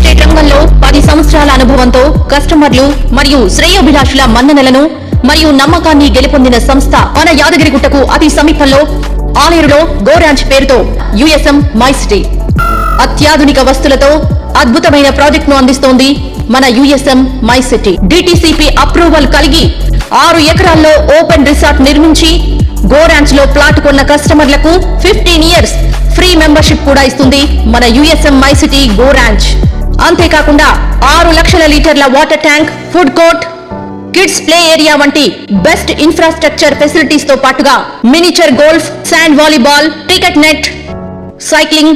Estate రంగంలో 10 సంవత్సరాల అనుభవంతో కస్టమర్లు మరియు శ్రేయోభిలాషుల మన్ననలను మరియు నమ్మకాన్ని గెలుపొందిన సంస్థ మన యాదగిరిగుట్టకు అతి సమీపంలో ఆలేరులో గో ర్యాంచ్ పేరుతో యుఎస్ఎం మై సిటీ అత్యాధునిక వస్తువులతో అద్భుతమైన ప్రాజెక్ట్ ను అందిస్తోంది మన USM my city. DTCP approval కలిగి 6 ఎకరాల్లో ఓపెన్ రిసార్ట్ నిర్మించి గో ర్యాంచ్ లో ప్లాట్ కొన్న కస్టమర్లకు 15 ఇయర్స్ ఫ్రీ మెంబర్షిప్ కూడా ఇస్తుంది మన USM my city go ranch. అంతేకాకుండా 6 లక్షల లీటర్ల water tank, food court, kids play area వంటి బెస్ట్ ఇన్ఫ్రాస్ట్రక్చర్ ఫెసిలిటీస్ తో పాటుగా miniature golf, sand volleyball, cricket net, cycling,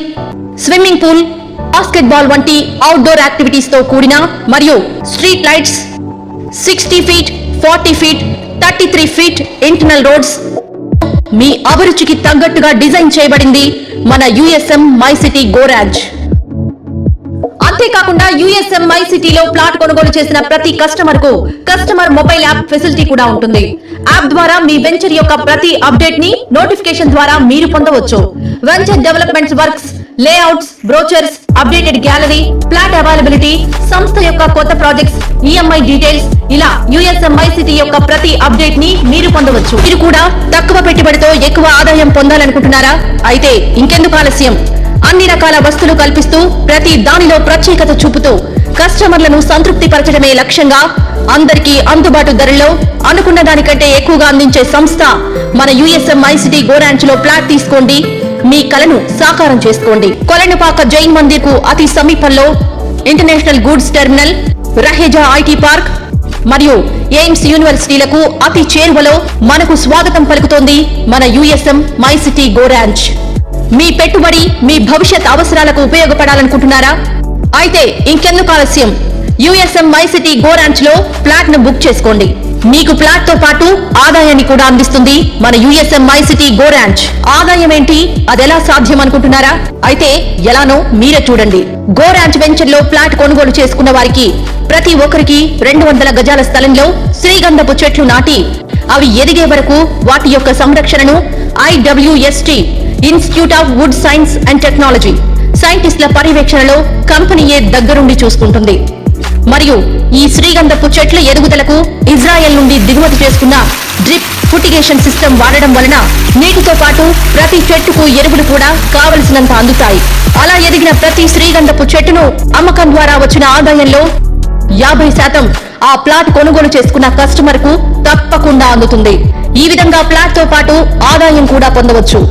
swimming pool, basketball వంటి అవుట్డోర్ యాక్టివిటీస్ తో కూడిన మరియు street lights, 60 feet, 40 feet, 33 feet internal roads మీ అభిరుచికి తగ్గట్టుగా డిజైన్ చేయబడింది మన USM my city go ranch. అంతేకాకుండా యుఎస్ఎం మై సిటీలో ప్లాట్ కొనుగోలు చేసిన ప్రతి కస్టమర్ కు కస్టమర్ మొబైల్ యాప్ ఫెసిలిటీ కూడా ఉంటుంది. యాప్ ద్వారా మీ వెంచర్ యొక్క ప్రతి అప్డేట్ ని నోటిఫికేషన్ ద్వారా మీరు పొందవచ్చు. Venture developments works, layouts, brochures, updated gallery, plot availability, సంస్థ యొక్క కొత్త ప్రాజెక్ట్స్, ఈఎంఐ డీటెయిల్స్, ఇలా యుఎస్ఎం మై సిటీ యొక్క ప్రతి అప్డేట్ ని మీరు పొందవచ్చు. మీరు కూడా తక్కువ పెట్టుబడితో ఎక్కువ ఆదాయం పొందాలనుకుంటున్నారా? అయితే ఇంకెందుకు ఆలస్యం? అన్ని రకాల వస్తువులు కల్పిస్తూ ప్రతి దానిలో ప్రత్యేకత చూపుతూ కస్టమర్లను సంతృప్తి పరచడమే లక్ష్యంగా అందరికీ అందుబాటు ధరల్లో అనుకున్న దానికంటే ఎక్కువగా అందించే సంస్థ మన USM my city go ranch లో ప్లాట్ తీసుకోండి, మీ కలను సాకారం చేసుకోండి. కొలనుపాక జైన్ మందిర్ కు అతి సమీపంలో international goods terminal, Raheja IT park మరియు ఎయిమ్స్ యూనివర్సిటీలకు అతి చేరువలో మనకు స్వాగతం పలుకుతోంది మన USM my city go ranch. మీ పెట్టుబడి మీ భవిష్యత్ అవసరాలకు ఉపయోగపడాలనుకుంటున్నారా? అయితే ఇంకెందుకు ఆలస్యం? USM my city go ranch లో ప్లాట్ ను బుక్ చేసుకోండి. మీకు ప్లాట్ తో పాటు ఆదాయాన్ని కూడా అందిస్తుంది మన USM my city go ranch. ఆదాయం ఏంటి, అదెలా సాధ్యం అనుకుంటున్నారా? అయితే ఎలానో మీరే చూడండి. గో ర్యాంచ్ వెంచర్ లో ప్లాట్ కొనుగోలు చేసుకున్న వారికి ప్రతి ఒక్కరికి 200 గజాల స్థలంలో శ్రీగంధపు చెట్లు నాటి అవి ఎదిగే వరకు వాటి యొక్క సంరక్షణను IWST institute of wood science and technology సైంటిస్టుల పర్యవేక్షణలో కంపెనీయే దగ్గరుండి చూసుకుంటుంది. మరియు ఈ శ్రీగంధపు చెట్ల ఎదుగుదలకు ఇజ్రాయెల్ నుండి దిగుమతి చేసుకున్న డ్రిప్ ఫుటిగేషన్ సిస్టమ్ వాడడం వలన నీటితో పాటు ప్రతి చెట్టుకు ఎరువులు కూడా కావలసినంత అందుతాయి. అలా ఎదిగిన ప్రతి శ్రీగంధపు చెట్టును అమ్మకం ద్వారా వచ్చిన ఆదాయంలో 50% ఆ ప్లాట్ కొనుగోలు చేసుకున్న కస్టమర్ కు తప్పకుండా అందుతుంది. ఈ విధంగా ప్లాట్ తో పాటు ఆదాయం కూడా పొందవచ్చు.